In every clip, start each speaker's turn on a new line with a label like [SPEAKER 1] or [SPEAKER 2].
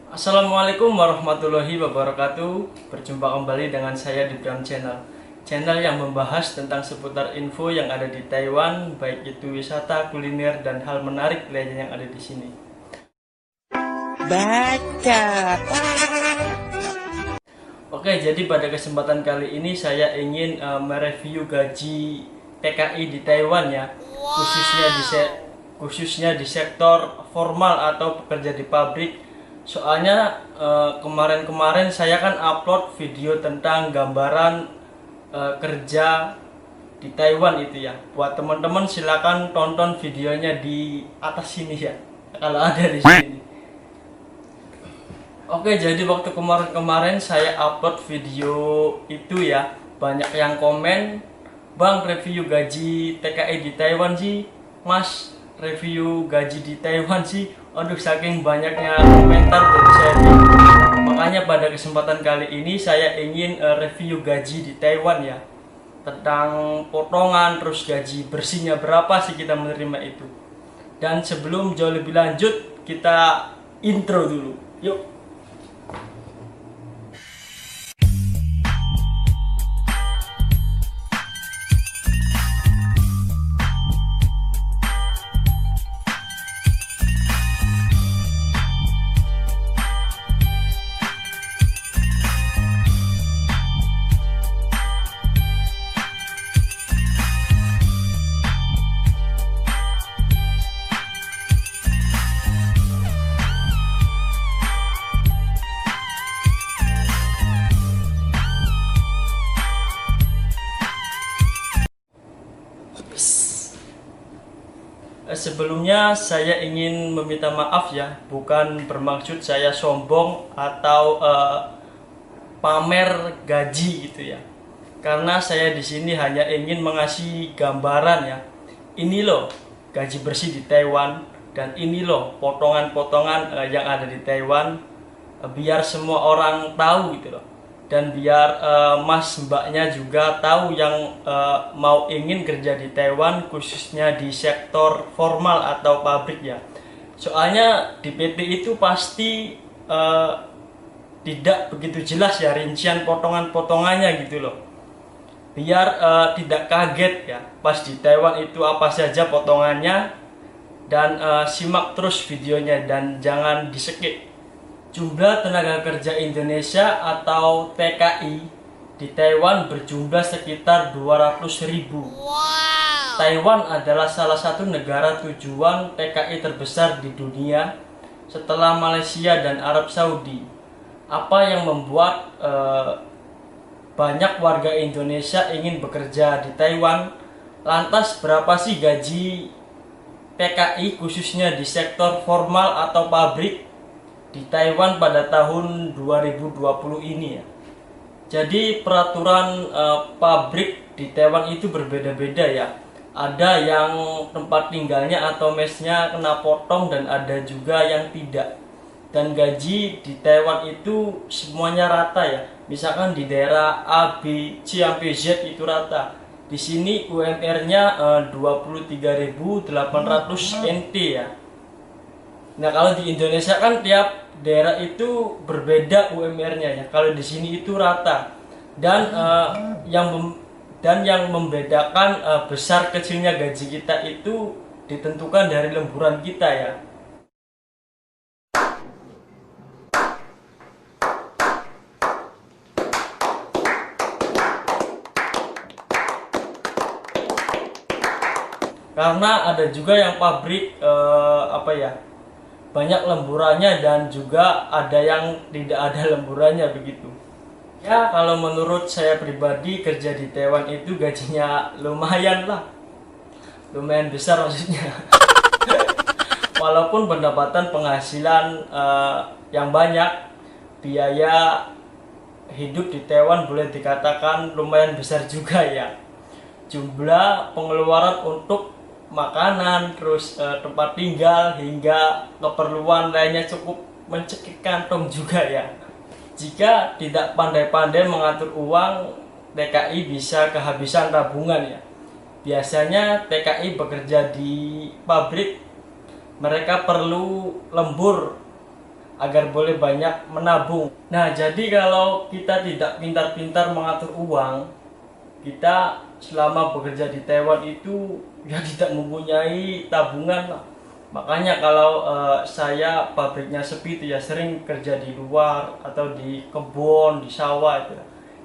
[SPEAKER 1] Assalamualaikum warahmatullahi wabarakatuh. Berjumpa kembali dengan saya di Bram Channel. Channel yang membahas tentang seputar info yang ada di Taiwan, baik itu wisata, kuliner, dan hal menarik lainnya yang ada di sini.
[SPEAKER 2] Baca.
[SPEAKER 1] Oke, jadi pada kesempatan kali ini saya ingin mereview gaji TKI di Taiwan ya, khususnya di sektor formal atau pekerja di pabrik. Soalnya kemarin-kemarin saya kan upload video tentang gambaran kerja di Taiwan itu ya. Buat teman-teman silakan tonton videonya di atas sini ya, kalau ada di sini. Oke, jadi waktu kemarin-kemarin saya upload video itu ya, banyak yang komen, "Bang, review gaji TKI di Taiwan sih, Mas, review gaji di Taiwan sih." Aduh, saking banyaknya komentar jadi saya bingung. Makanya pada kesempatan kali ini saya ingin review gaji di Taiwan ya. Tentang potongan, terus gaji bersihnya berapa sih kita menerima itu. Dan sebelum jauh lebih lanjut, kita intro dulu. Yuk. Sebelumnya saya ingin meminta maaf ya, bukan bermaksud saya sombong atau pamer gaji gitu ya. Karena saya di sini hanya ingin mengasih gambaran ya. Ini loh gaji bersih di Taiwan, dan ini loh potongan-potongan yang ada di Taiwan, biar semua orang tahu gitu loh. Dan biar mas mbaknya juga tahu yang mau ingin kerja di Taiwan, khususnya di sektor formal atau pabrik ya. Soalnya di PT itu pasti tidak begitu jelas ya rincian potongan-potongannya gitu loh. Biar tidak kaget ya pas di Taiwan itu apa saja potongannya. Dan simak terus videonya dan jangan di skip. Jumlah tenaga kerja Indonesia atau TKI di Taiwan berjumlah sekitar 200.000. Taiwan adalah salah satu negara tujuan TKI terbesar di dunia setelah Malaysia dan Arab Saudi. Apa yang membuat banyak warga Indonesia ingin bekerja di Taiwan? Lantas berapa sih gaji TKI khususnya di sektor formal atau pabrik di Taiwan pada tahun 2020 ini ya. Jadi peraturan pabrik di Taiwan itu berbeda-beda ya. Ada yang tempat tinggalnya atau mesnya kena potong dan ada juga yang tidak. Dan gaji di Taiwan itu semuanya rata ya. Misalkan di daerah A, B, C sampai Z itu rata. Di sini UMR-nya 23.800 NT ya. Nah, kalau di Indonesia kan tiap daerah itu berbeda UMR-nya ya. Kalau di sini itu rata. Dan yang membedakan besar kecilnya gaji kita itu ditentukan dari lemburan kita ya. Karena ada juga yang pabrik banyak lemburannya dan juga ada yang tidak ada lemburannya begitu. Ya, kalau menurut saya pribadi kerja di Taiwan itu gajinya lumayan lah. Lumayan besar maksudnya. Walaupun pendapatan penghasilan yang banyak, biaya hidup di Taiwan boleh dikatakan lumayan besar juga ya. Jumlah pengeluaran untuk makanan, terus tempat tinggal hingga keperluan lainnya cukup mencekik kantong juga ya. Jika tidak pandai-pandai mengatur uang, TKI bisa kehabisan tabungan ya. Biasanya TKI bekerja di pabrik, mereka perlu lembur agar boleh banyak menabung. Nah, jadi kalau kita tidak pintar-pintar mengatur uang, kita selama bekerja di Taiwan itu ya tidak mempunyai tabungan lah. Makanya kalau saya pabriknya sepi itu ya sering kerja di luar atau di kebun, di sawah itu.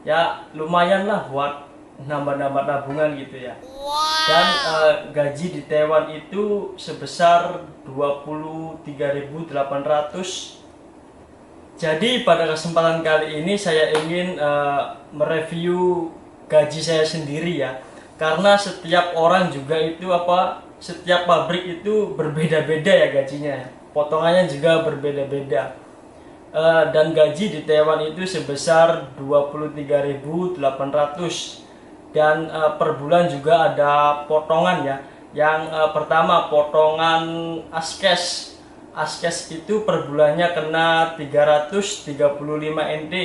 [SPEAKER 1] Ya lumayan lah buat nambah-nambah tabungan gitu ya. Dan gaji di Taiwan itu sebesar 23.800. Jadi pada kesempatan kali ini saya ingin mereview gaji saya sendiri ya. Karena setiap orang juga itu setiap pabrik itu berbeda-beda ya gajinya. Potongannya juga berbeda-beda. Dan gaji di Taiwan itu sebesar 23.800. Dan per bulan juga ada potongan ya. Yang pertama potongan askes. Askes itu per bulannya kena 335 NT.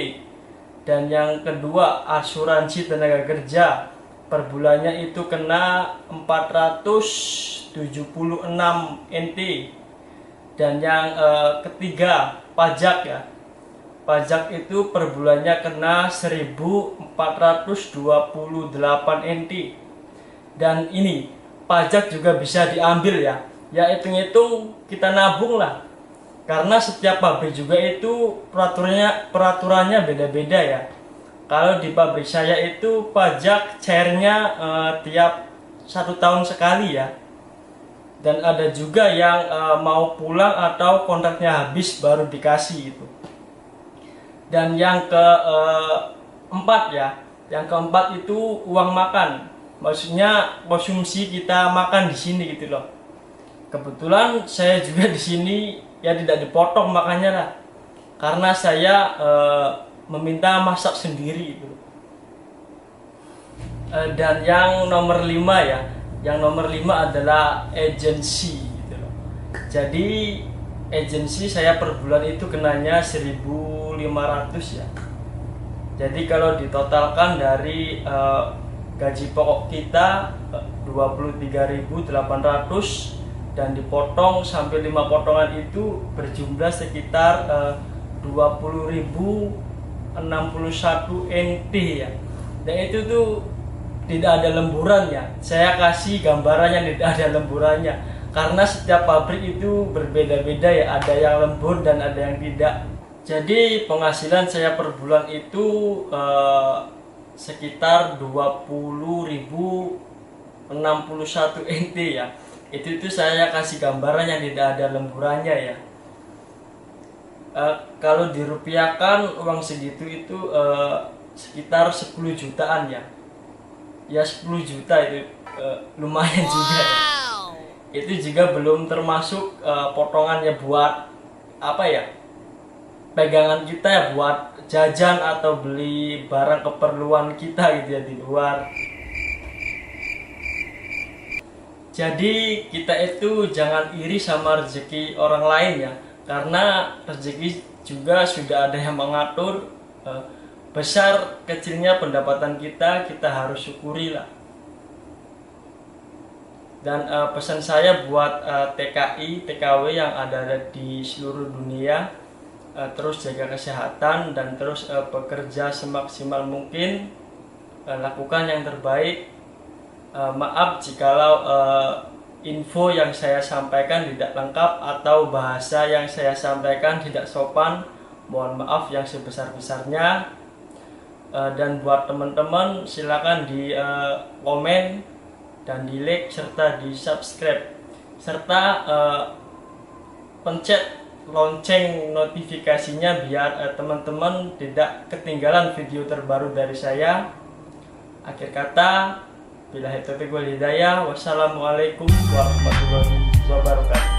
[SPEAKER 1] Dan yang kedua asuransi tenaga kerja, per bulannya itu kena 476 NT. Dan yang ketiga pajak ya. Pajak itu per bulannya kena 1428 NT. Dan ini pajak juga bisa diambil ya. Ya hitung-hitung kita nabung lah. Karena setiap pabrik juga itu peraturannya beda-beda ya. Kalau di pabrik saya itu pajak cairnya tiap 1 tahun sekali ya. Dan ada juga yang mau pulang atau kontraknya habis baru dikasih itu. Dan yang keempat ya, yang keempat itu uang makan. Maksudnya konsumsi kita makan di sini gitu loh. Kebetulan saya juga di sini ya tidak dipotong makannya lah, karena saya meminta masak sendiri itu. Dan yang nomor 5 ya, yang nomor 5 adalah agensi gitu loh. Jadi agensi saya per bulan itu kenanya 1.500 ya. Jadi kalau ditotalkan dari gaji pokok kita 23.800 dan dipotong sampai 5 potongan itu berjumlah sekitar 20.061 NT ya. Dan itu tuh tidak ada lemburannya. Saya kasih gambarannya tidak ada lemburannya. Karena setiap pabrik itu berbeda-beda ya, ada yang lembur dan ada yang tidak. Jadi penghasilan saya per bulan itu sekitar 20.061 NT ya. Itu saya kasih gambaran yang tidak ada lemburannya ya. Kalau dirupiahkan uang segitu itu sekitar 10 jutaan ya. Ya 10 juta itu lumayan juga ya. Itu juga belum termasuk potongannya buat pegangan kita ya, buat jajan atau beli barang keperluan kita gitu ya di luar. Jadi kita itu jangan iri sama rezeki orang lain ya, karena rezeki juga sudah ada yang mengatur. Besar kecilnya pendapatan kita harus syukuri lah. Dan pesan saya buat TKI, TKW yang ada di seluruh dunia, terus jaga kesehatan dan terus bekerja semaksimal mungkin, lakukan yang terbaik. Maaf jikalau info yang saya sampaikan tidak lengkap atau bahasa yang saya sampaikan tidak sopan. Mohon maaf yang sebesar-besarnya. Dan buat teman-teman silakan di komen dan di like serta di subscribe serta pencet lonceng notifikasinya biar teman-teman tidak ketinggalan video terbaru dari saya. Akhir kata, billahi taufiq wal hidayah. Wassalamualaikum warahmatullahi wabarakatuh.